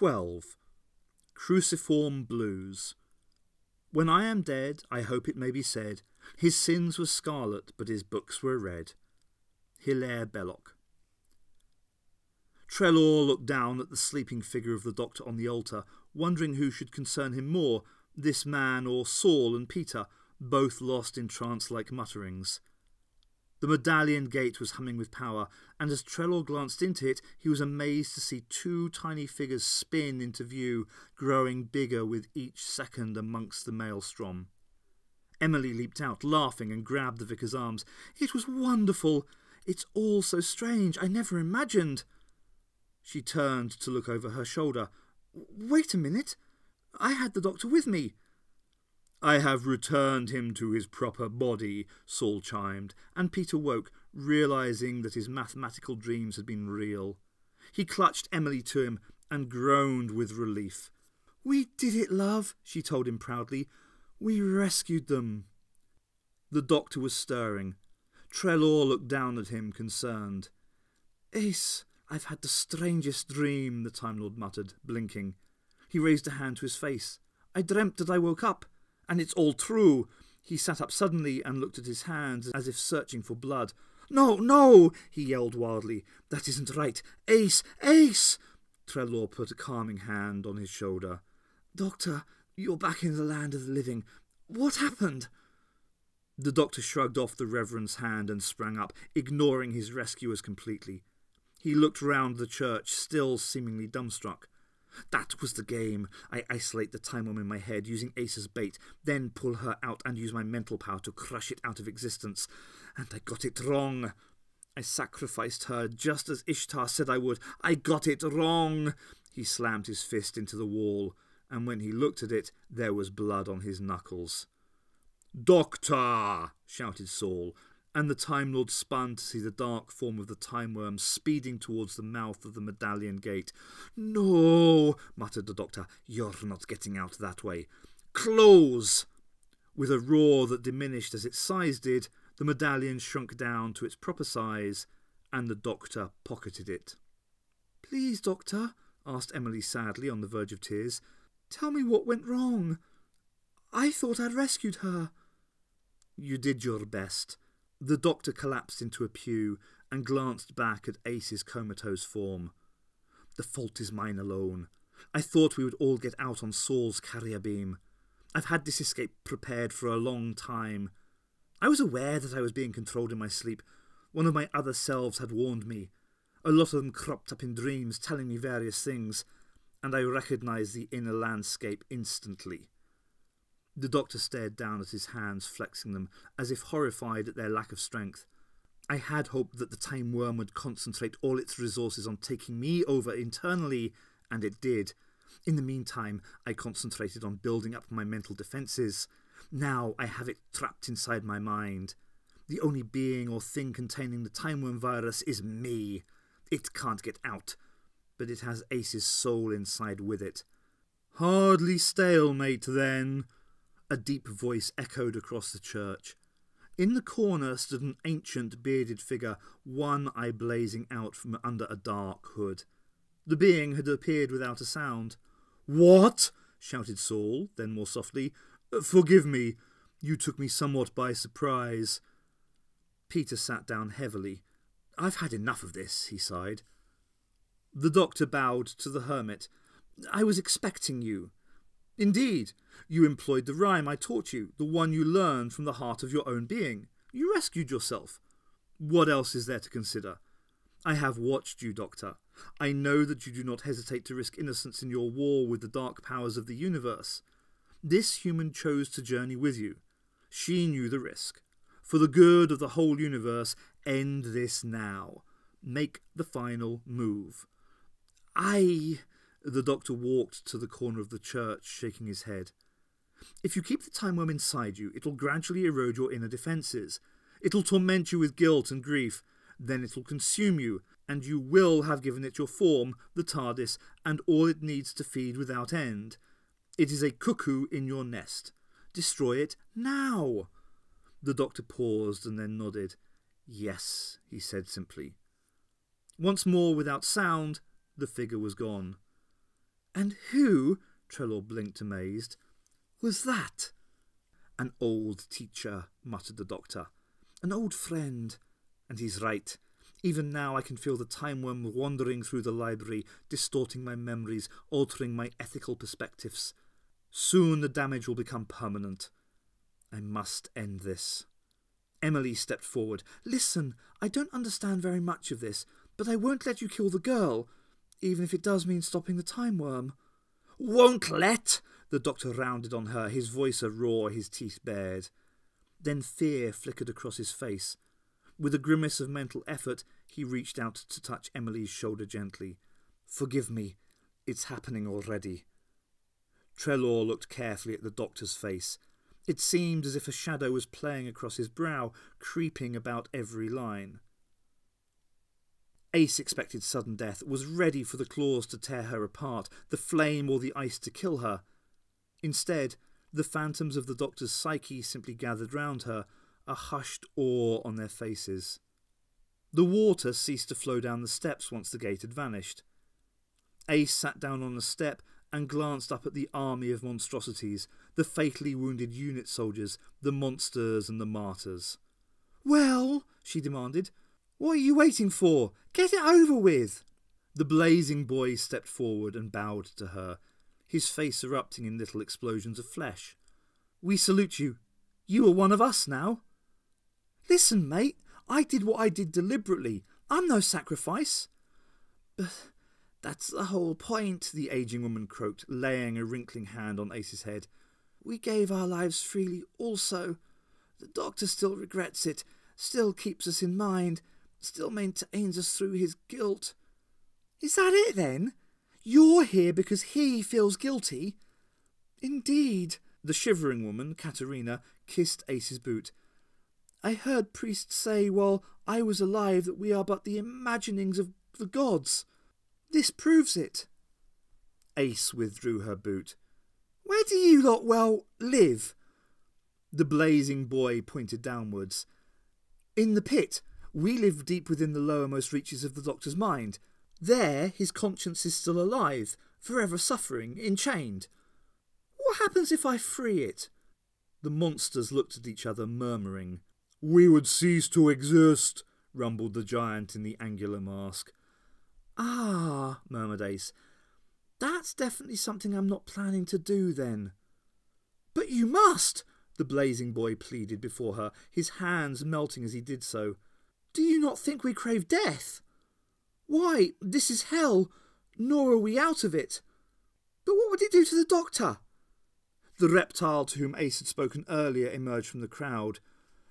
12. Cruciform Blues. When I am dead, I hope it may be said, his sins were scarlet, but his books were red. Hilaire Belloc. Trelaw looked down at the sleeping figure of the doctor on the altar, wondering who should concern him more, this man or Saul and Peter, both lost in trance-like mutterings. The medallion gate was humming with power, and as Trelaw glanced into it, he was amazed to see two tiny figures spin into view, growing bigger with each second amongst the maelstrom. Emily leaped out, laughing, and grabbed the vicar's arms. "It was wonderful! It's all so strange! I never imagined—" She turned to look over her shoulder. "Wait a minute! I had the doctor with me." "I have returned him to his proper body," Saul chimed, and Peter woke, realising that his mathematical dreams had been real. He clutched Emily to him and groaned with relief. "We did it, love," she told him proudly. "We rescued them." The doctor was stirring. Trelaw looked down at him, concerned. "Ace, I've had the strangest dream," the Time Lord muttered, blinking. He raised a hand to his face. "I dreamt that I woke up. And it's all true." He sat up suddenly and looked at his hands as if searching for blood. "No, no!" he yelled wildly. "That isn't right. Ace! Ace!" Trelaw put a calming hand on his shoulder. "Doctor, you're back in the land of the living. What happened?" The doctor shrugged off the Reverend's hand and sprang up, ignoring his rescuers completely. He looked round the church, still seemingly dumbstruck. "That was the game. I isolate the Timewyrm in my head, using Ace as bait, then pull her out and use my mental power to crush it out of existence. And I got it wrong. I sacrificed her just as Ishtar said I would. I got it wrong." He slammed his fist into the wall, and when he looked at it, there was blood on his knuckles. "Doctor!" shouted Saul, and the Time Lord spun to see the dark form of the Timewyrm speeding towards the mouth of the medallion gate. "No," muttered the doctor, "you're not getting out that way. Close!" With a roar that diminished as its size did, the medallion shrunk down to its proper size, and the doctor pocketed it. "Please, doctor," asked Emily sadly, on the verge of tears, "tell me what went wrong. I thought I'd rescued her." "You did your best." The doctor collapsed into a pew and glanced back at Ace's comatose form. "The fault is mine alone. I thought we would all get out on Saul's carrier beam. I've had this escape prepared for a long time. I was aware that I was being controlled in my sleep. One of my other selves had warned me. A lot of them cropped up in dreams, telling me various things, and I recognised the inner landscape instantly." The doctor stared down at his hands, flexing them, as if horrified at their lack of strength. "I had hoped that the Timewyrm would concentrate all its resources on taking me over internally, and it did. In the meantime, I concentrated on building up my mental defences. Now I have it trapped inside my mind. The only being or thing containing the Timewyrm virus is me. It can't get out, but it has Ace's soul inside with it." "Hardly stalemate, then." A deep voice echoed across the church. In the corner stood an ancient bearded figure, one eye blazing out from under a dark hood. The being had appeared without a sound. "What?" shouted Saul, then more softly. "Forgive me. You took me somewhat by surprise." Peter sat down heavily. "I've had enough of this," he sighed. The doctor bowed to the hermit. "I was expecting you." "Indeed. You employed the rhyme I taught you, the one you learned from the heart of your own being. You rescued yourself. What else is there to consider? I have watched you, Doctor. I know that you do not hesitate to risk innocence in your war with the dark powers of the universe. This human chose to journey with you. She knew the risk. For the good of the whole universe, end this now. Make the final move." The doctor walked to the corner of the church, shaking his head. "If you keep the Timewyrm inside you, it will gradually erode your inner defences. It will torment you with guilt and grief. Then it will consume you, and you will have given it your form, the TARDIS, and all it needs to feed without end. It is a cuckoo in your nest. Destroy it now." The doctor paused and then nodded. "Yes," he said simply. Once more, without sound, the figure was gone. And who, Trelaw blinked amazed, was that? An old teacher, muttered the doctor. An old friend. And he's right. Even now I can feel the Timewyrm wandering through the library, distorting my memories, altering my ethical perspectives. Soon the damage will become permanent. I must end this. Emily stepped forward. Listen, I don't understand very much of this, but I won't let you kill the girl, even if it does mean stopping the Timewyrm. Won't let? The doctor rounded on her, his voice a roar, his teeth bared. Then fear flickered across his face. With a grimace of mental effort, he reached out to touch Emily's shoulder gently. Forgive me, it's happening already. Trelaw looked carefully at the doctor's face. It seemed as if a shadow was playing across his brow, creeping about every line. Ace expected sudden death, was ready for the claws to tear her apart, the flame or the ice to kill her. Instead, the phantoms of the doctor's psyche simply gathered round her, a hushed awe on their faces. The water ceased to flow down the steps once the gate had vanished. Ace sat down on a step and glanced up at the army of monstrosities, the fatally wounded unit soldiers, the monsters and the martyrs. "Well," she demanded, "what are you waiting for? Get it over with!" The blazing boy stepped forward and bowed to her, his face erupting in little explosions of flesh. "We salute you. You are one of us now." "Listen, mate, I did what I did deliberately. I'm no sacrifice." "But that's the whole point," the ageing woman croaked, laying a wrinkling hand on Ace's head. "We gave our lives freely also. The doctor still regrets it, still keeps us in mind, still maintains us through his guilt." "Is that it then? You're here because he feels guilty?" "Indeed." The shivering woman, Katerina, kissed Ace's boot. "I heard priests say while I was alive that we are but the imaginings of the gods. This proves it." Ace withdrew her boot. "Where do you lot, live?" The blazing boy pointed downwards. "In the pit. We live deep within the lowermost reaches of the doctor's mind. There his conscience is still alive, forever suffering, enchained. What happens if I free it?" The monsters looked at each other, murmuring. "We would cease to exist," rumbled the giant in the angular mask. "Ah," murmured Ace. "That's definitely something I'm not planning to do then." "But you must," the blazing boy pleaded before her, his hands melting as he did so. "Do you not think we crave death? Why, this is hell, nor are we out of it. But what would it do to the doctor?" The reptile to whom Ace had spoken earlier emerged from the crowd.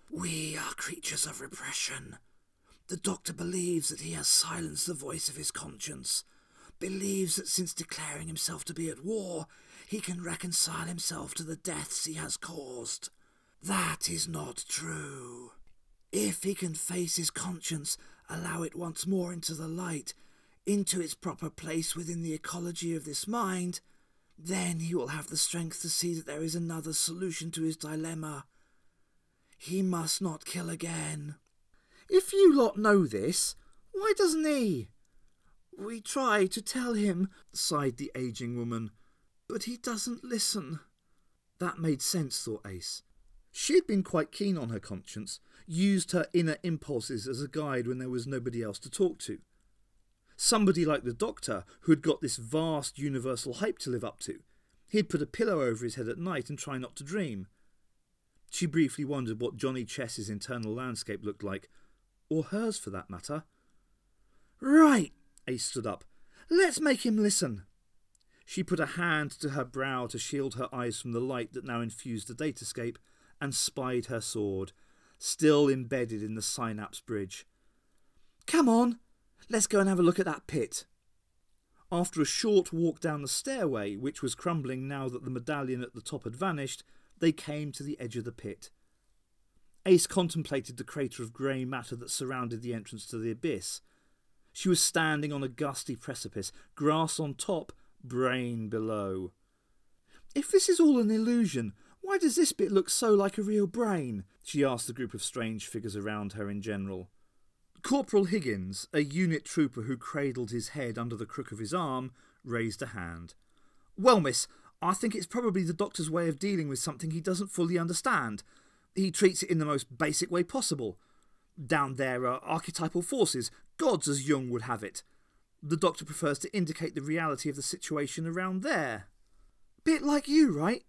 "We are creatures of repression. The doctor believes that he has silenced the voice of his conscience, believes that since declaring himself to be at war, he can reconcile himself to the deaths he has caused. That is not true. If he can face his conscience, allow it once more into the light, into its proper place within the ecology of this mind, then he will have the strength to see that there is another solution to his dilemma. He must not kill again." "If you lot know this, why doesn't he?" "We try to tell him," sighed the ageing woman, "but he doesn't listen." That made sense, thought Ace. She had been quite keen on her conscience, used her inner impulses as a guide when there was nobody else to talk to. Somebody like the doctor, who had got this vast universal hype to live up to. He'd put a pillow over his head at night and try not to dream. She briefly wondered what Johnny Chess's internal landscape looked like, or hers for that matter. "Right," Ace stood up. "Let's make him listen." She put a hand to her brow to shield her eyes from the light that now infused the datascape, and spied her sword, still embedded in the synapse bridge. "Come on, let's go and have a look at that pit." After a short walk down the stairway, which was crumbling now that the medallion at the top had vanished, they came to the edge of the pit. Ace contemplated the crater of grey matter that surrounded the entrance to the abyss. She was standing on a gusty precipice, grass on top, brain below. "If this is all an illusion, why does this bit look so like a real brain?" she asked the group of strange figures around her in general. Corporal Higgins, a unit trooper who cradled his head under the crook of his arm, raised a hand. "Well, miss, I think it's probably the Doctor's way of dealing with something he doesn't fully understand. He treats it in the most basic way possible. Down there are archetypal forces, gods as Jung would have it. The Doctor prefers to indicate the reality of the situation around there. Bit like you, right?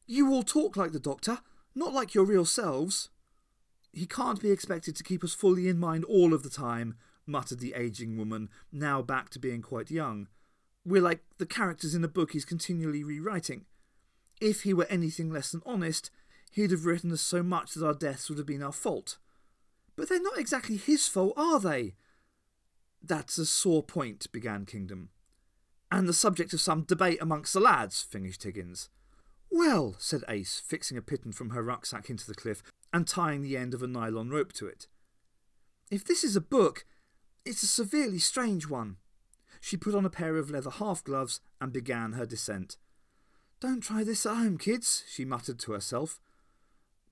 You all talk like the Doctor, not like your real selves." "He can't be expected to keep us fully in mind all of the time," muttered the ageing woman, now back to being quite young. "We're like the characters in a book he's continually rewriting. If he were anything less than honest, he'd have written us so much that our deaths would have been our fault. But they're not exactly his fault, are they?" "That's a sore point," began Kingdom. "And the subject of some debate amongst the lads," finished Higgins. "Well," said Ace, fixing a piton from her rucksack into the cliff and tying the end of a nylon rope to it. "If this is a book, it's a severely strange one." She put on a pair of leather half-gloves and began her descent. "Don't try this at home, kids," she muttered to herself.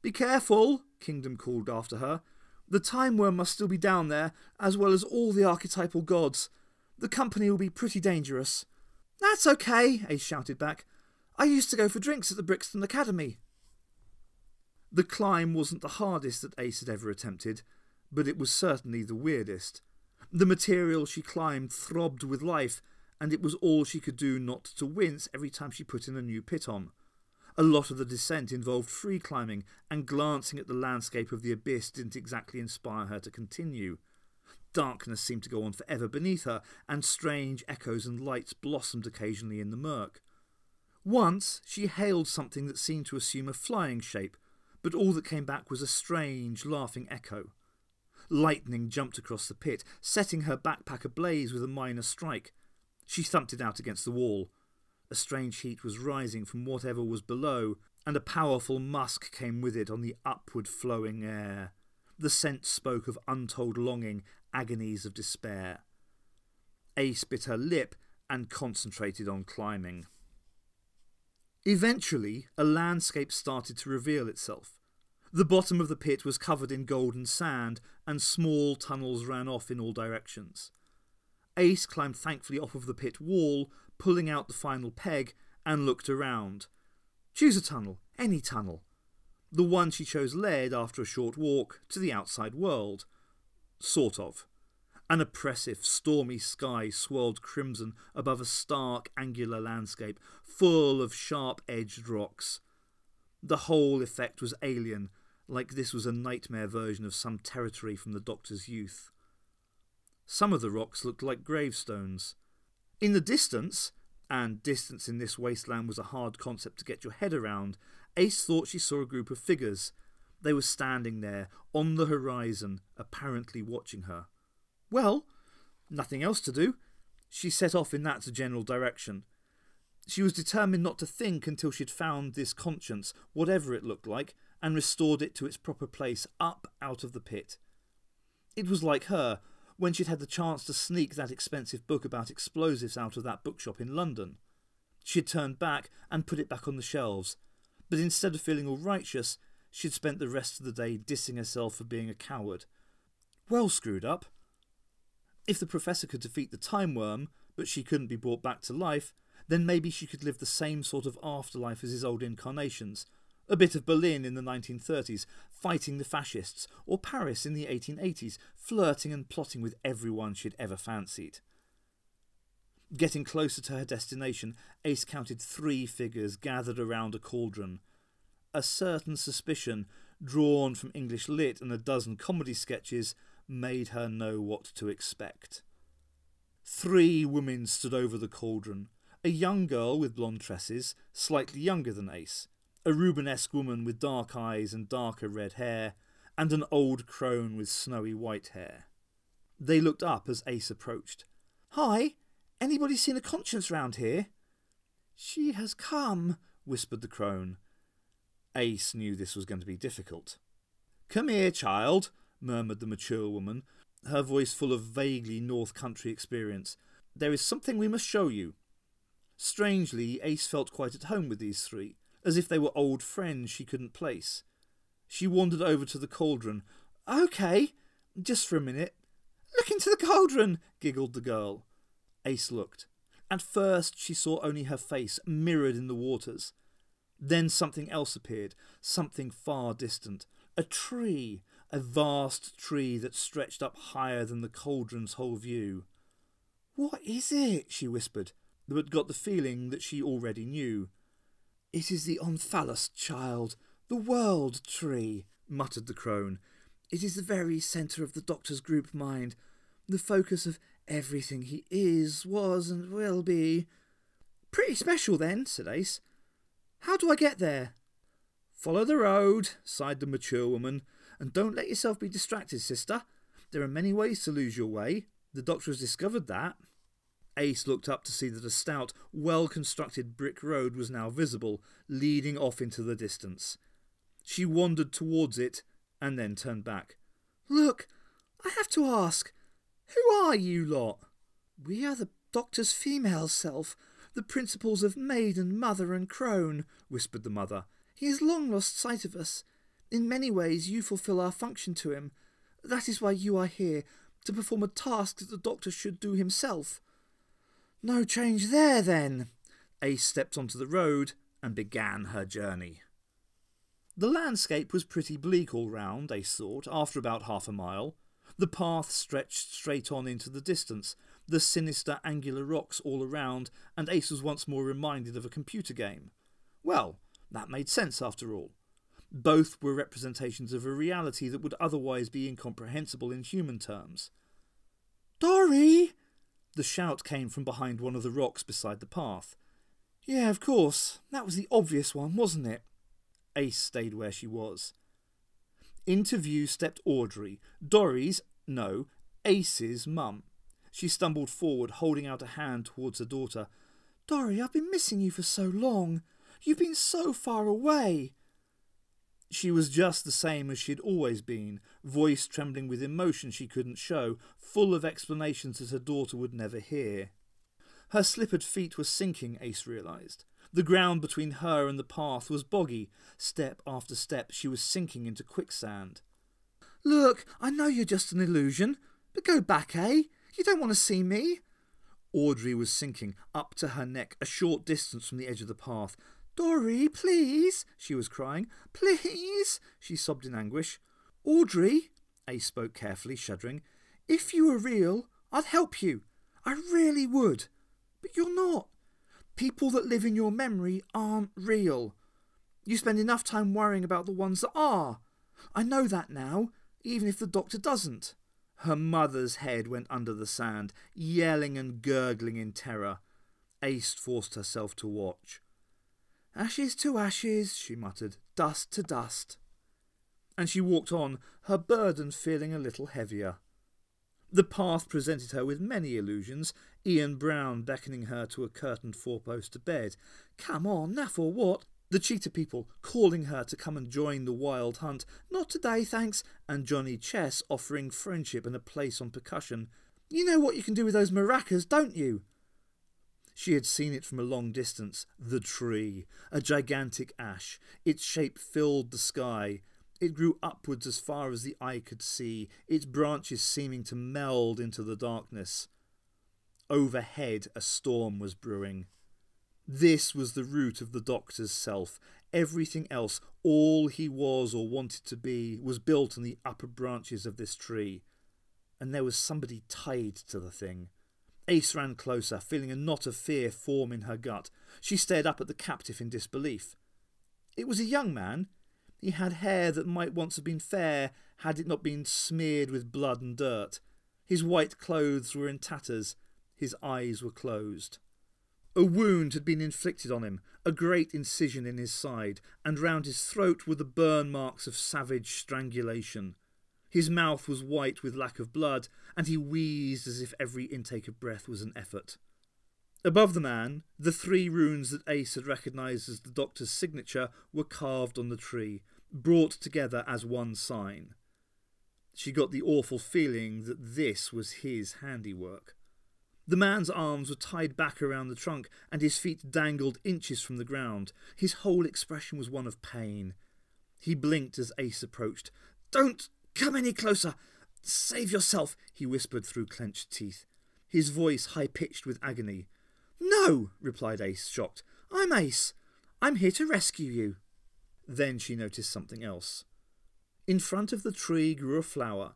"Be careful," Kingdom called after her. "The Timewyrm must still be down there, as well as all the archetypal gods. The company will be pretty dangerous." "That's okay," Ace shouted back. "I used to go for drinks at the Brixton Academy." The climb wasn't the hardest that Ace had ever attempted, but it was certainly the weirdest. The material she climbed throbbed with life, and it was all she could do not to wince every time she put in a new piton. A lot of the descent involved free climbing, and glancing at the landscape of the abyss didn't exactly inspire her to continue. Darkness seemed to go on forever beneath her, and strange echoes and lights blossomed occasionally in the murk. Once she hailed something that seemed to assume a flying shape, but all that came back was a strange, laughing echo. Lightning jumped across the pit, setting her backpack ablaze with a minor strike. She thumped it out against the wall. A strange heat was rising from whatever was below, and a powerful musk came with it on the upward flowing air. The scent spoke of untold longing, agonies of despair. Ace bit her lip and concentrated on climbing. Eventually, a landscape started to reveal itself. The bottom of the pit was covered in golden sand, and small tunnels ran off in all directions. Ace climbed thankfully off of the pit wall, pulling out the final peg, and looked around. Choose a tunnel, any tunnel. The one she chose led, after a short walk, to the outside world. Sort of. An oppressive, stormy sky swirled crimson above a stark, angular landscape, full of sharp-edged rocks. The whole effect was alien, like this was a nightmare version of some territory from the Doctor's youth. Some of the rocks looked like gravestones. In the distance, and distance in this wasteland was a hard concept to get your head around, Ace thought she saw a group of figures. They were standing there, on the horizon, apparently watching her. Well, nothing else to do. She set off in that general direction. She was determined not to think until she'd found this conscience, whatever it looked like, and restored it to its proper place, up out of the pit. It was like her, when she'd had the chance to sneak that expensive book about explosives out of that bookshop in London. She'd turned back and put it back on the shelves, but instead of feeling all righteous, she'd spent the rest of the day dissing herself for being a coward. Well screwed up. If the Professor could defeat the Timewyrm, but she couldn't be brought back to life, then maybe she could live the same sort of afterlife as his old incarnations. A bit of Berlin in the 1930s, fighting the fascists, or Paris in the 1880s, flirting and plotting with everyone she'd ever fancied. Getting closer to her destination, Ace counted 3 figures gathered around a cauldron. A certain suspicion, drawn from English Lit and a dozen comedy sketches, made her know what to expect. 3 women stood over the cauldron. A young girl with blonde tresses, slightly younger than Ace, a Rubenesque woman with dark eyes and darker red hair, and an old crone with snowy white hair. They looked up as Ace approached. "Hi, anybody seen a conscience round here?" "She has come," whispered the crone. Ace knew this was going to be difficult. "Come here, child," murmured the mature woman, her voice full of vaguely North Country experience. "There is something we must show you." Strangely, Ace felt quite at home with these 3, as if they were old friends she couldn't place. She wandered over to the cauldron. "OK, just for a minute." "Look into the cauldron," giggled the girl. Ace looked. At first she saw only her face mirrored in the waters. Then something else appeared, something far distant. A tree, a vast tree that stretched up higher than the cauldron's whole view. "What is it?" she whispered, but got the feeling that she already knew. "It is the Omphalos, child, the world tree," muttered the crone. "It is the very centre of the doctor's group mind, the focus of everything he is, was and will be." "Pretty special then," said Ace. "How do I get there?" "Follow the road," sighed the mature woman, "and don't let yourself be distracted, sister. There are many ways to lose your way. The doctor has discovered that." Ace looked up to see that a stout, well-constructed brick road was now visible, leading off into the distance. She wandered towards it and then turned back. "Look, I have to ask, who are you lot?" "We are the doctor's female self, the principles of maid and mother and crone," whispered the mother. "He has long lost sight of us. In many ways you fulfil our function to him. That is why you are here, to perform a task that the doctor should do himself." "No change there, then." Ace stepped onto the road and began her journey. The landscape was pretty bleak all round, Ace thought, after about half a mile. The path stretched straight on into the distance, the sinister angular rocks all around, and Ace was once more reminded of a computer game. Well, that made sense after all. Both were representations of a reality that would otherwise be incomprehensible in human terms. "Dory!" The shout came from behind one of the rocks beside the path. "Yeah, of course. That was the obvious one, wasn't it?" Ace stayed where she was. Into view stepped Audrey, Ace's mum. She stumbled forward, holding out a hand towards her daughter. "Dory, I've been missing you for so long. You've been so far away." She was just the same as she had always been, voice trembling with emotion she couldn't show, full of explanations that her daughter would never hear. Her slippered feet were sinking, Ace realised. The ground between her and the path was boggy. Step after step she was sinking into quicksand. "Look, I know you're just an illusion, but go back, eh? You don't want to see me." Audrey was sinking, up to her neck, a short distance from the edge of the path. "Dory, please," she was crying. "Please," she sobbed in anguish. "Audrey," Ace spoke carefully, shuddering, "if you were real, I'd help you. I really would. But you're not. People that live in your memory aren't real. You spend enough time worrying about the ones that are. I know that now, even if the doctor doesn't." Her mother's head went under the sand, yelling and gurgling in terror. Ace forced herself to watch. "Ashes to ashes," she muttered, "dust to dust." And she walked on, her burden feeling a little heavier. The path presented her with many illusions, Ian Brown beckoning her to a curtained four-poster bed. "Come on, now for what?" The cheetah people calling her to come and join the wild hunt. "Not today, thanks," and Johnny Chess offering friendship and a place on percussion. "You know what you can do with those maracas, don't you?" She had seen it from a long distance. The tree, a gigantic ash. Its shape filled the sky. It grew upwards as far as the eye could see, its branches seeming to meld into the darkness. Overhead a storm was brewing. This was the root of the doctor's self. Everything else, all he was or wanted to be, was built on the upper branches of this tree. And there was somebody tied to the thing. Ace ran closer, feeling a knot of fear form in her gut. She stared up at the captive in disbelief. It was a young man. He had hair that might once have been fair, had it not been smeared with blood and dirt. His white clothes were in tatters. His eyes were closed. A wound had been inflicted on him, a great incision in his side, and round his throat were the burn marks of savage strangulation. His mouth was white with lack of blood, and he wheezed as if every intake of breath was an effort. Above the man, the 3 runes that Ace had recognised as the doctor's signature were carved on the tree, brought together as one sign. She got the awful feeling that this was his handiwork. The man's arms were tied back around the trunk, and his feet dangled inches from the ground. His whole expression was one of pain. He blinked as Ace approached. "Don't come any closer! Save yourself!" he whispered through clenched teeth, his voice high-pitched with agony. "No," replied Ace, shocked. "I'm Ace. I'm here to rescue you." Then she noticed something else. In front of the tree grew a flower.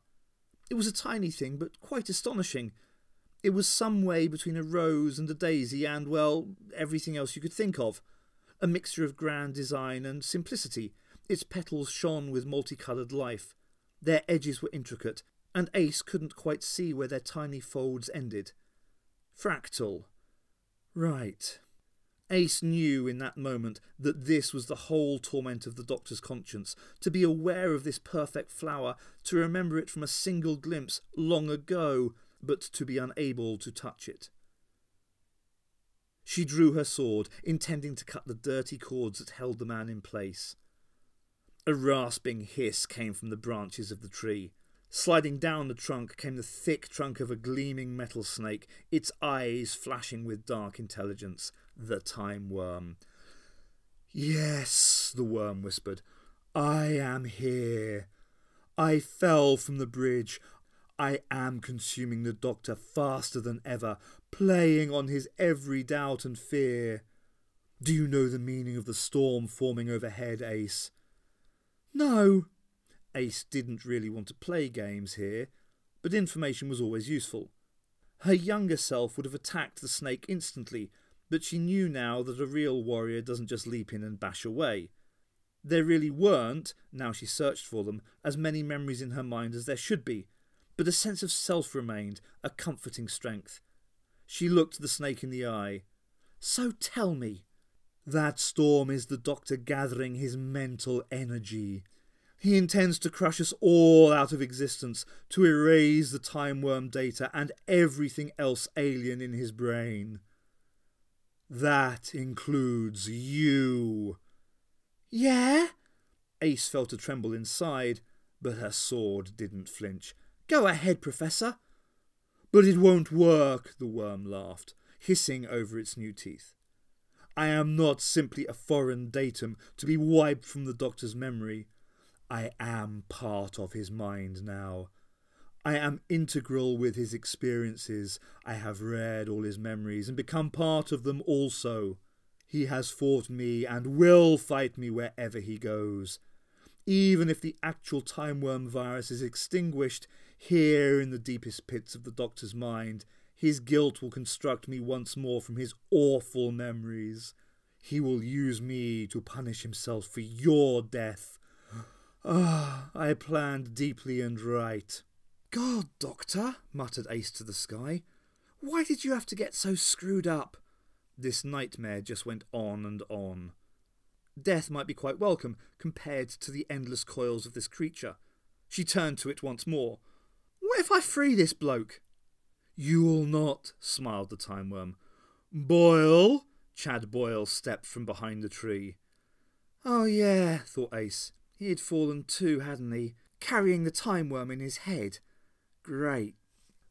It was a tiny thing, but quite astonishing. It was some way between a rose and a daisy and, well, everything else you could think of. A mixture of grand design and simplicity. Its petals shone with multicoloured life. Their edges were intricate, and Ace couldn't quite see where their tiny folds ended. Fractal. Right. Ace knew in that moment that this was the whole torment of the doctor's conscience, to be aware of this perfect flower, to remember it from a single glimpse long ago, but to be unable to touch it. She drew her sword, intending to cut the dirty cords that held the man in place. A rasping hiss came from the branches of the tree. Sliding down the trunk came the thick trunk of a gleaming metal snake, its eyes flashing with dark intelligence. The Timewyrm. "Yes," the worm whispered. "I am here. I fell from the bridge. I am consuming the doctor faster than ever, playing on his every doubt and fear. Do you know the meaning of the storm forming overhead, Ace?" "No." Ace didn't really want to play games here, but information was always useful. Her younger self would have attacked the snake instantly, but she knew now that a real warrior doesn't just leap in and bash away. There really weren't, now she searched for them, as many memories in her mind as there should be, but a sense of self remained, a comforting strength. She looked the snake in the eye. "So tell me." "That storm is the doctor gathering his mental energy. He intends to crush us all out of existence, to erase the Timewyrm data and everything else alien in his brain. That includes you." "Yeah?" Ace felt a tremble inside, but her sword didn't flinch. "Go ahead, Professor." "But it won't work," the worm laughed, hissing over its new teeth. "I am not simply a foreign datum to be wiped from the doctor's memory. I am part of his mind now. I am integral with his experiences. I have read all his memories and become part of them also. He has fought me and will fight me wherever he goes. Even if the actual Timewyrm virus is extinguished, here in the deepest pits of the doctor's mind, his guilt will construct me once more from his awful memories. He will use me to punish himself for your death. Ah, I planned deeply and right." "God, Doctor," muttered Ace to the sky. "Why did you have to get so screwed up?" This nightmare just went on and on. Death might be quite welcome compared to the endless coils of this creature. She turned to it once more. "What if I free this bloke?" "You will not," smiled the Timewyrm. "Boyle!" Chad Boyle stepped from behind the tree. "Oh yeah," thought Ace. He had fallen too, hadn't he? Carrying the Timewyrm in his head. Great.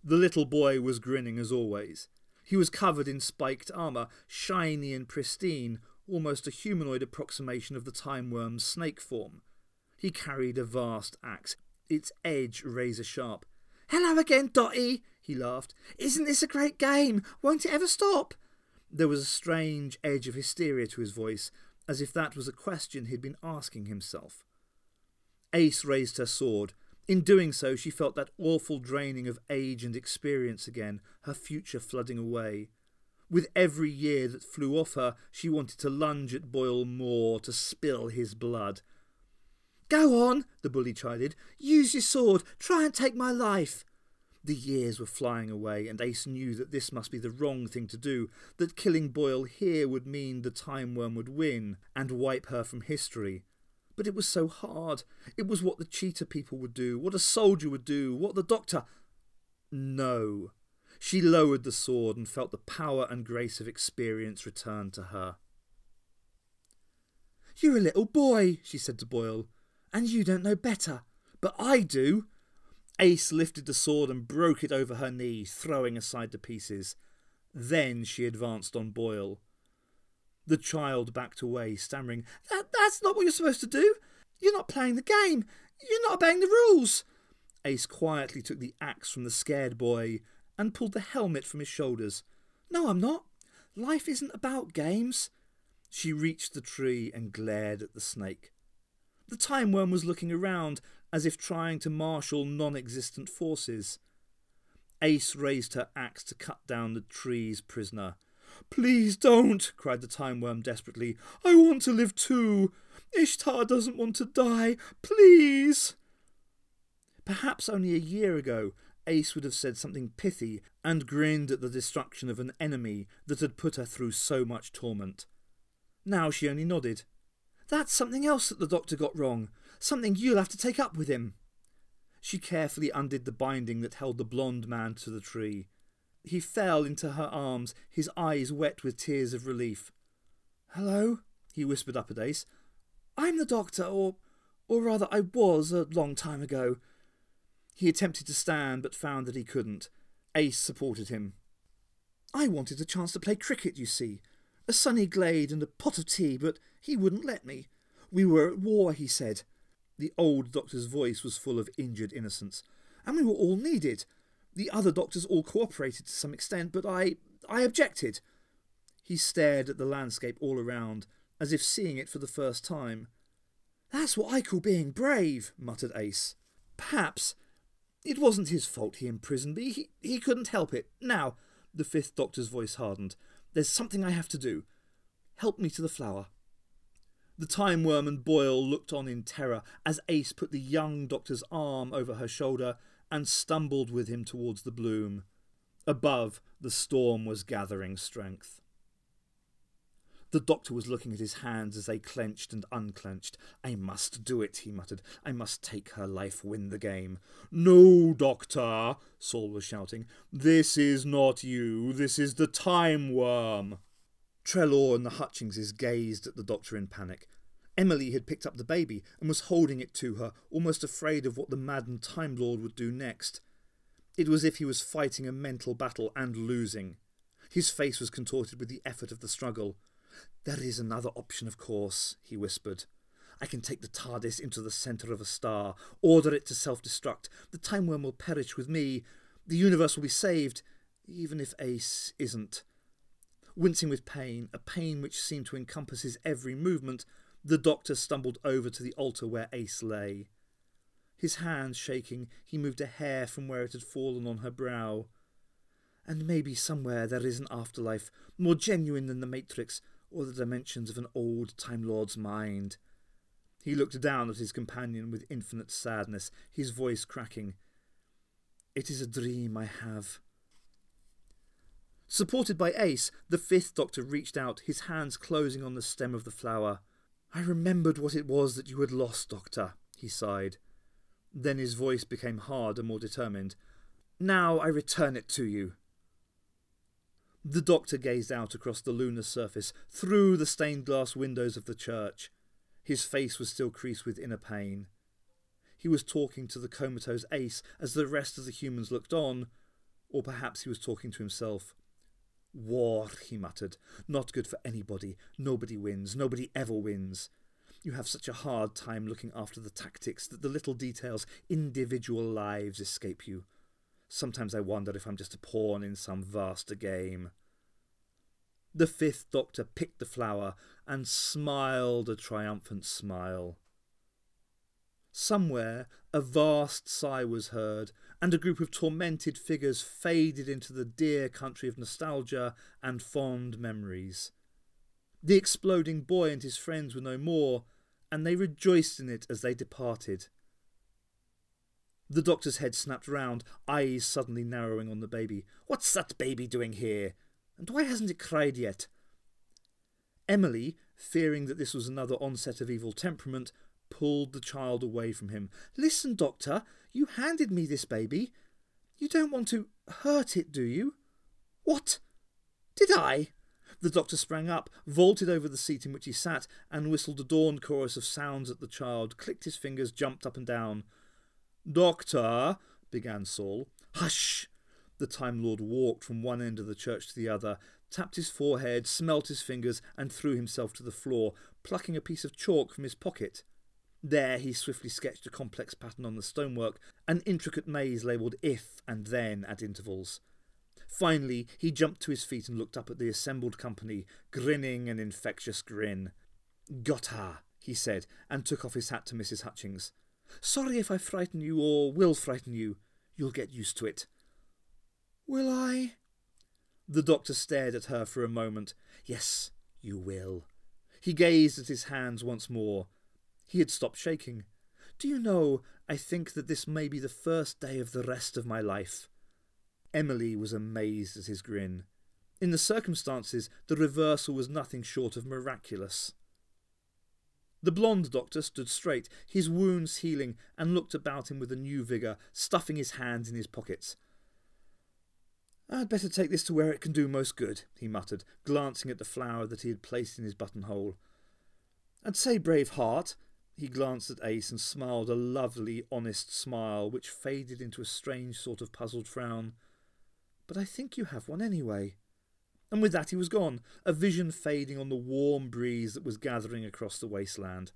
The little boy was grinning as always. He was covered in spiked armour, shiny and pristine, almost a humanoid approximation of the Timewyrm's snake form. He carried a vast axe, its edge razor sharp. "Hello again, Dotty," he laughed. "Isn't this a great game? Won't it ever stop?" There was a strange edge of hysteria to his voice, as if that was a question he'd been asking himself. Ace raised her sword. In doing so, she felt that awful draining of age and experience again, her future flooding away. With every year that flew off her, she wanted to lunge at Boyle more, to spill his blood. "Go on," the bully chided. "Use your sword. Try and take my life." The years were flying away, and Ace knew that this must be the wrong thing to do, that killing Boyle here would mean the Timewyrm would win and wipe her from history. But it was so hard. It was what the cheetah people would do, what a soldier would do, what the doctor... No. She lowered the sword and felt the power and grace of experience return to her. "You're a little boy," she said to Boyle, "and you don't know better. But I do." Ace lifted the sword and broke it over her knee, throwing aside the pieces. Then she advanced on Boyle. The child backed away, stammering, That's not what you're supposed to do. You're not playing the game. You're not obeying the rules." Ace quietly took the axe from the scared boy and pulled the helmet from his shoulders. "No, I'm not. Life isn't about games. She reached the tree and glared at the snake. The Timewyrm was looking around, as if trying to marshal non-existent forces. Ace raised her axe to cut down the tree's prisoner. "Please don't," cried the Timewyrm desperately. "I want to live too. Ishtar doesn't want to die. Please." Perhaps only a year ago, Ace would have said something pithy and grinned at the destruction of an enemy that had put her through so much torment. Now she only nodded. "That's something else that the doctor got wrong. Something you'll have to take up with him." She carefully undid the binding that held the blonde man to the tree. He fell into her arms, his eyes wet with tears of relief. "Hello," he whispered up at Ace. "I'm the doctor, or rather I was a long time ago." He attempted to stand but found that he couldn't. Ace supported him. "I wanted a chance to play cricket, you see. A sunny glade and a pot of tea, but he wouldn't let me. We were at war, he said." The old doctor's voice was full of injured innocence. "And we were all needed. The other doctors all cooperated to some extent, but I objected." He stared at the landscape all around, as if seeing it for the first time. "That's what I call being brave," muttered Ace. "Perhaps. It wasn't his fault he imprisoned me. He couldn't help it. Now," the fifth doctor's voice hardened, "there's something I have to do. Help me to the flower." The Timewyrm and Boyle looked on in terror as Ace put the young doctor's arm over her shoulder and stumbled with him towards the bloom. Above, the storm was gathering strength. The doctor was looking at his hands as they clenched and unclenched. "I must do it," he muttered. "I must take her life, win the game." "No, Doctor," Saul was shouting. "This is not you. This is the Timewyrm." Trelaw and the Hutchingses gazed at the doctor in panic. Emily had picked up the baby and was holding it to her, almost afraid of what the maddened Time Lord would do next. It was as if he was fighting a mental battle and losing. His face was contorted with the effort of the struggle. "There is another option, of course," he whispered. "I can take the TARDIS into the centre of a star, order it to self-destruct. The Timewyrm will perish with me. The universe will be saved, even if Ace isn't." Wincing with pain, a pain which seemed to encompass his every movement, the doctor stumbled over to the altar where Ace lay. His hands shaking, he moved a hair from where it had fallen on her brow. "And maybe somewhere there is an afterlife, more genuine than the Matrix, or the dimensions of an old Time Lord's mind." He looked down at his companion with infinite sadness, his voice cracking. "It is a dream I have." Supported by Ace, the fifth doctor reached out, his hands closing on the stem of the flower. "I remembered what it was that you had lost, Doctor," he sighed. Then his voice became hard and more determined. "Now I return it to you." The doctor gazed out across the lunar surface, through the stained glass windows of the church. His face was still creased with inner pain. He was talking to the comatose Ace as the rest of the humans looked on, or perhaps he was talking to himself. "War," he muttered. "Not good for anybody. Nobody wins. Nobody ever wins. You have such a hard time looking after the tactics that the little details, individual lives, escape you. Sometimes I wonder if I'm just a pawn in some vaster game." The fifth doctor picked the flower and smiled a triumphant smile. Somewhere a vast sigh was heard, and a group of tormented figures faded into the dear country of nostalgia and fond memories. The exploding boy and his friends were no more, and they rejoiced in it as they departed. The doctor's head snapped round, eyes suddenly narrowing on the baby. "What's that baby doing here? And why hasn't it cried yet?" Emily, fearing that this was another onset of evil temperament, pulled the child away from him. "Listen, Doctor, you handed me this baby. You don't want to hurt it, do you?" "What? Did I?" The doctor sprang up, vaulted over the seat in which he sat, and whistled a dawn chorus of sounds at the child, clicked his fingers, jumped up and down. "Doctor," began Saul. "Hush!" The Time Lord walked from one end of the church to the other, tapped his forehead, smelt his fingers, and threw himself to the floor, plucking a piece of chalk from his pocket. There he swiftly sketched a complex pattern on the stonework, an intricate maze labelled "if" and "then" at intervals. Finally, he jumped to his feet and looked up at the assembled company, grinning an infectious grin. "Got her," he said, and took off his hat to Mrs. Hutchings. "Sorry if I frighten you, or will frighten you. You'll get used to it." "Will I?" The doctor stared at her for a moment. "Yes, you will." He gazed at his hands once more. He had stopped shaking. "Do you know, I think that this may be the first day of the rest of my life." Emily was amazed at his grin. In the circumstances, the reversal was nothing short of miraculous. The blonde doctor stood straight, his wounds healing, and looked about him with a new vigour, stuffing his hands in his pockets. "I'd better take this to where it can do most good," he muttered, glancing at the flower that he had placed in his buttonhole. "I'd say brave heart." He glanced at Ace and smiled a lovely, honest smile which faded into a strange sort of puzzled frown. "But I think you have one anyway." And with that he was gone, a vision fading on the warm breeze that was gathering across the wasteland.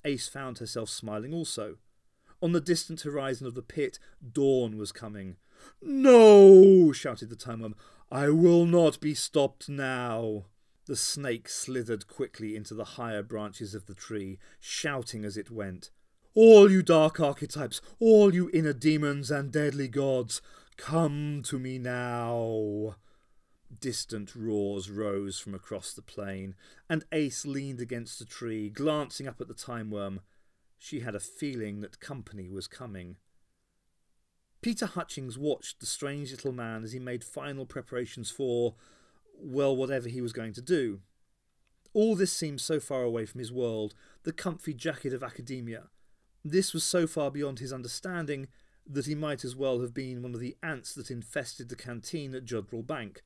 Ace found herself smiling also. On the distant horizon of the pit, dawn was coming. "No!" shouted the Timewyrm. "I will not be stopped now." The snake slithered quickly into the higher branches of the tree, shouting as it went. "All you dark archetypes, all you inner demons and deadly gods, come to me now." Distant roars rose from across the plain, and Ace leaned against a tree, glancing up at the Timewyrm. She had a feeling that company was coming. Peter Hutchings watched the strange little man as he made final preparations for, well, whatever he was going to do. All this seemed so far away from his world, the comfy jacket of academia. This was so far beyond his understanding that he might as well have been one of the ants that infested the canteen at Jodrell Bank.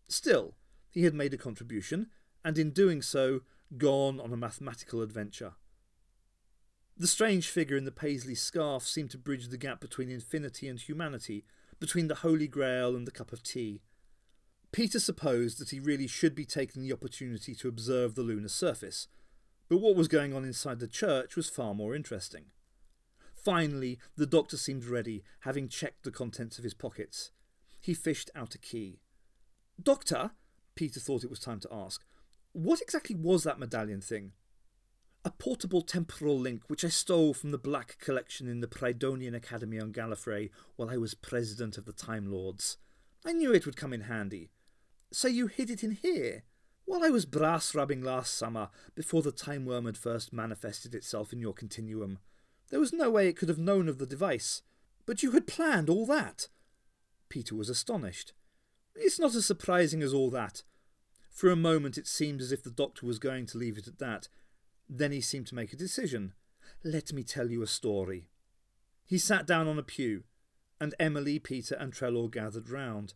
Still, he had made a contribution, and in doing so, gone on a mathematical adventure. The strange figure in the paisley scarf seemed to bridge the gap between infinity and humanity, between the Holy Grail and the cup of tea. Peter supposed that he really should be taking the opportunity to observe the lunar surface, but what was going on inside the church was far more interesting. Finally, the doctor seemed ready, having checked the contents of his pockets. He fished out a key. "Doctor," Peter thought it was time to ask, "what exactly was that medallion thing?" "A portable temporal link which I stole from the Black Collection in the Prydonian Academy on Gallifrey while I was president of the Time Lords. I knew it would come in handy." "So you hid it in here?" "While I was brass rubbing last summer, before the Timewyrm had first manifested itself in your continuum. There was no way it could have known of the device." "But you had planned all that?" Peter was astonished. "It's not as surprising as all that." For a moment it seemed as if the doctor was going to leave it at that. Then he seemed to make a decision. "Let me tell you a story." He sat down on a pew, and Emily, Peter and Trelaw gathered round.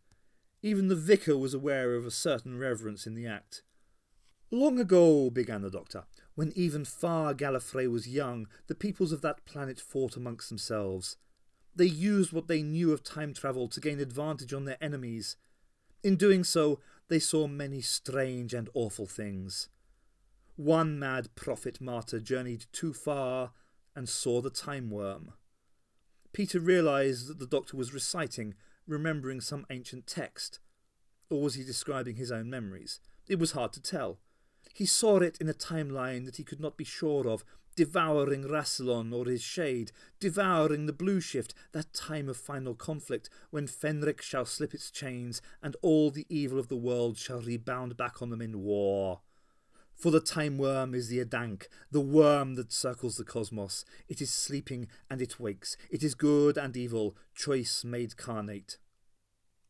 Even the vicar was aware of a certain reverence in the act. "Long ago," began the doctor, "when even far Gallifrey was young, the peoples of that planet fought amongst themselves. They used what they knew of time travel to gain advantage on their enemies. In doing so, they saw many strange and awful things. One mad prophet martyr journeyed too far and saw the Timewyrm." Peter realised that the doctor was reciting, remembering some ancient text. Or was he describing his own memories? It was hard to tell. He saw it in a timeline that he could not be sure of, devouring Rassilon or his shade, devouring the Blue Shift, that time of final conflict, when Fenric shall slip its chains, and all the evil of the world shall rebound back on them in war. For the Timewyrm is the Adank, the worm that circles the cosmos. It is sleeping and it wakes. It is good and evil, choice made carnate.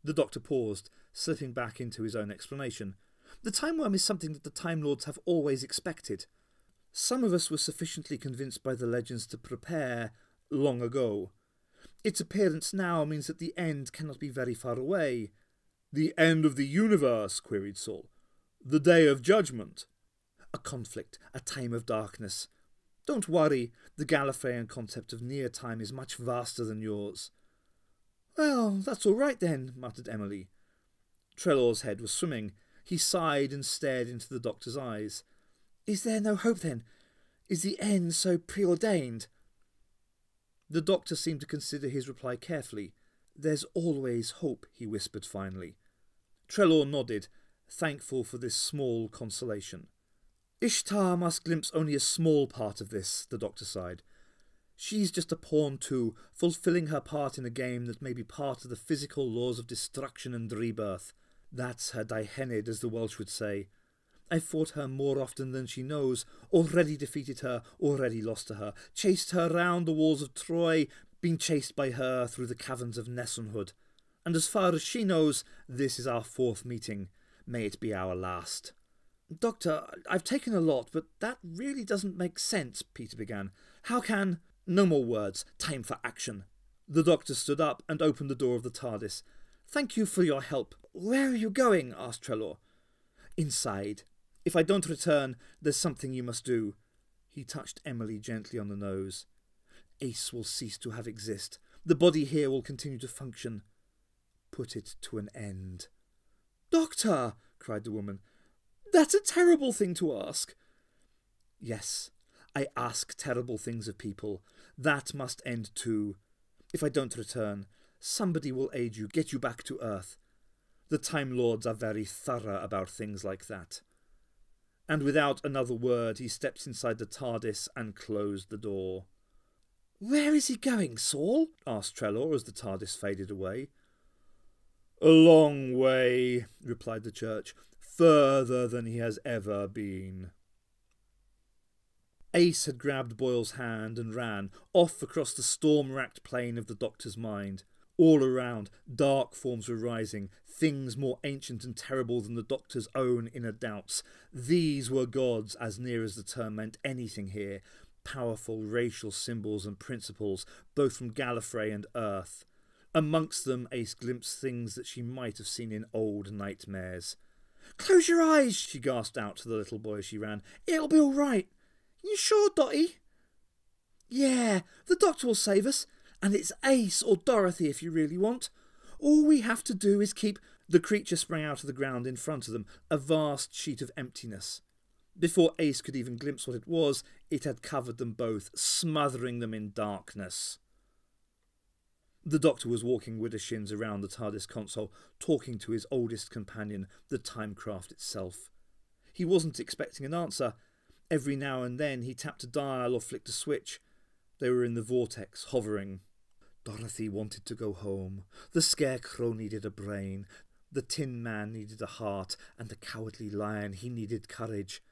The doctor paused, slipping back into his own explanation. The Timewyrm is something that the Time Lords have always expected. Some of us were sufficiently convinced by the legends to prepare long ago. Its appearance now means that the end cannot be very far away." "The end of the universe?" queried Saul. "The day of judgment?" "A conflict, a time of darkness. Don't worry, the Gallifreyan concept of near time is much vaster than yours." "Well, that's all right then," muttered Emily. Trelaw's head was swimming. He sighed and stared into the doctor's eyes. "Is there no hope then? Is the end so preordained?" The doctor seemed to consider his reply carefully. "There's always hope," he whispered finally. Trelaw nodded, thankful for this small consolation. "Ishtar must glimpse only a small part of this," the doctor sighed. "She's just a pawn too, fulfilling her part in a game that may be part of the physical laws of destruction and rebirth. That's her Daihenid, as the Welsh would say. I've fought her more often than she knows, already defeated her, already lost to her, chased her round the walls of Troy, been chased by her through the caverns of Nessunhood. And as far as she knows, this is our 4th meeting. May it be our last." "Doctor, I've taken a lot, but that really doesn't make sense," Peter began. "How can—" "No more words. Time for action." The doctor stood up and opened the door of the TARDIS. "Thank you for your help." "Where are you going?" asked Trelaw. "Inside. If I don't return, there's something you must do." He touched Emily gently on the nose. "Ace will cease to have exist. The body here will continue to function. Put it to an end." "Doctor!" cried the woman. "That's a terrible thing to ask." "Yes, I ask terrible things of people. That must end too. If I don't return, somebody will aid you, get you back to Earth. The Time Lords are very thorough about things like that." And without another word he stepped inside the TARDIS and closed the door. "Where is he going, Saul?" asked Trelaw as the TARDIS faded away. "A long way," replied the Church. "Further than he has ever been." Ace had grabbed Boyle's hand and ran, off across the storm-racked plain of the Doctor's mind. All around, dark forms were rising, things more ancient and terrible than the Doctor's own inner doubts. These were gods, as near as the term meant anything here, powerful racial symbols and principles, both from Gallifrey and Earth. Amongst them Ace glimpsed things that she might have seen in old nightmares. "Close your eyes," she gasped out to the little boy as she ran. "It'll be all right. You sure, Dotty?" "Yeah, the Doctor will save us. And it's Ace or Dorothy if you really want. All we have to do is keep—" The creature sprang out of the ground in front of them, a vast sheet of emptiness. Before Ace could even glimpse what it was, it had covered them both, smothering them in darkness. The Doctor was walking widdershins around the TARDIS console, talking to his oldest companion, the Timecraft itself. He wasn't expecting an answer. Every now and then he tapped a dial or flicked a switch. They were in the vortex, hovering. Dorothy wanted to go home. The Scarecrow needed a brain. The Tin Man needed a heart. And the Cowardly Lion, he needed courage.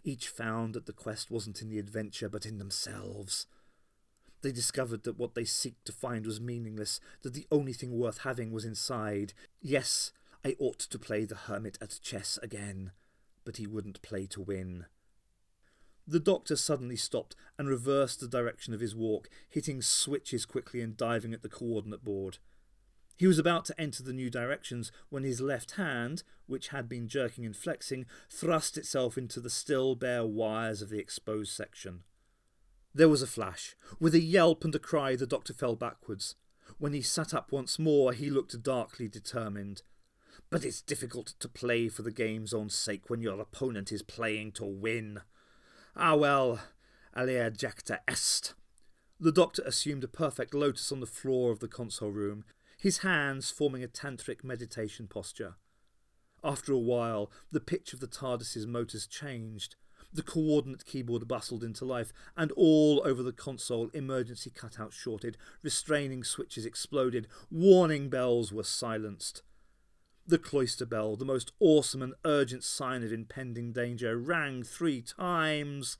Each found that the quest wasn't in the adventure, but in themselves. They discovered that what they seek to find was meaningless, that the only thing worth having was inside. Yes, I ought to play the hermit at chess again, but he wouldn't play to win. The Doctor suddenly stopped and reversed the direction of his walk, hitting switches quickly and diving at the coordinate board. He was about to enter the new directions when his left hand, which had been jerking and flexing, thrust itself into the still bare wires of the exposed section. There was a flash. With a yelp and a cry, the Doctor fell backwards. When he sat up once more, he looked darkly determined. "But it's difficult to play for the game's own sake when your opponent is playing to win. Ah well, alea jacta est." The Doctor assumed a perfect lotus on the floor of the console room, his hands forming a tantric meditation posture. After a while, the pitch of the TARDIS's motors changed. The coordinate keyboard bustled into life, and all over the console emergency cutouts shorted, restraining switches exploded, warning bells were silenced. The cloister bell, the most awesome and urgent sign of impending danger, rang 3 times,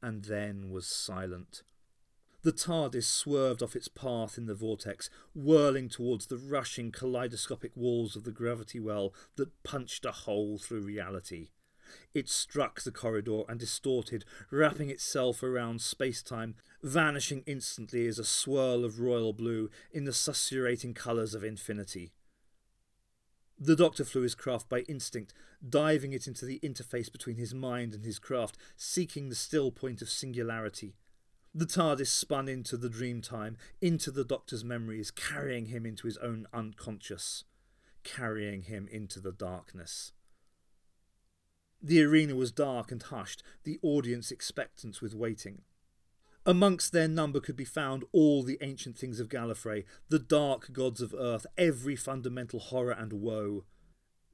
and then was silent. The TARDIS swerved off its path in the vortex, whirling towards the rushing kaleidoscopic walls of the gravity well that punched a hole through reality. It struck the corridor and distorted, wrapping itself around space-time, vanishing instantly as a swirl of royal blue in the susurrating colours of infinity. The Doctor flew his craft by instinct, diving it into the interface between his mind and his craft, seeking the still point of singularity. The TARDIS spun into the dream time, into the Doctor's memories, carrying him into his own unconscious, carrying him into the darkness. The arena was dark and hushed, the audience expectant with waiting. Amongst their number could be found all the ancient things of Gallifrey, the dark gods of earth, every fundamental horror and woe.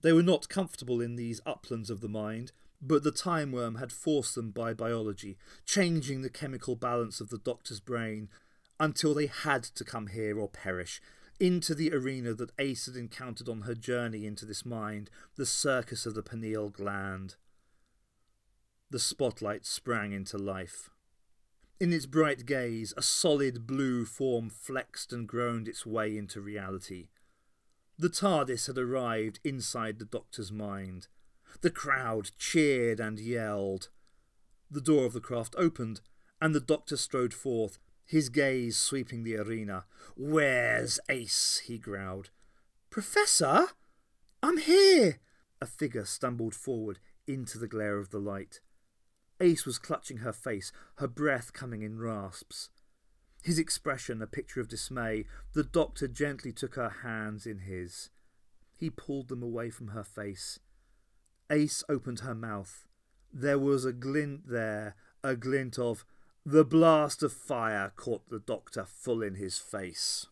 They were not comfortable in these uplands of the mind, but the Timewyrm had forced them by biology, changing the chemical balance of the Doctor's brain, until they had to come here or perish, into the arena that Ace had encountered on her journey into this mind, the circus of the pineal gland. The spotlight sprang into life. In its bright gaze, a solid blue form flexed and groaned its way into reality. The TARDIS had arrived inside the Doctor's mind. The crowd cheered and yelled. The door of the craft opened, and the Doctor strode forth, his gaze sweeping the arena. "Where's Ace?" he growled. "Professor? I'm here!" A figure stumbled forward into the glare of the light. Ace was clutching her face, her breath coming in rasps. His expression a picture of dismay, the Doctor gently took her hands in his. He pulled them away from her face. Ace opened her mouth. There was a glint there, a glint of... The blast of fire caught the Doctor full in his face.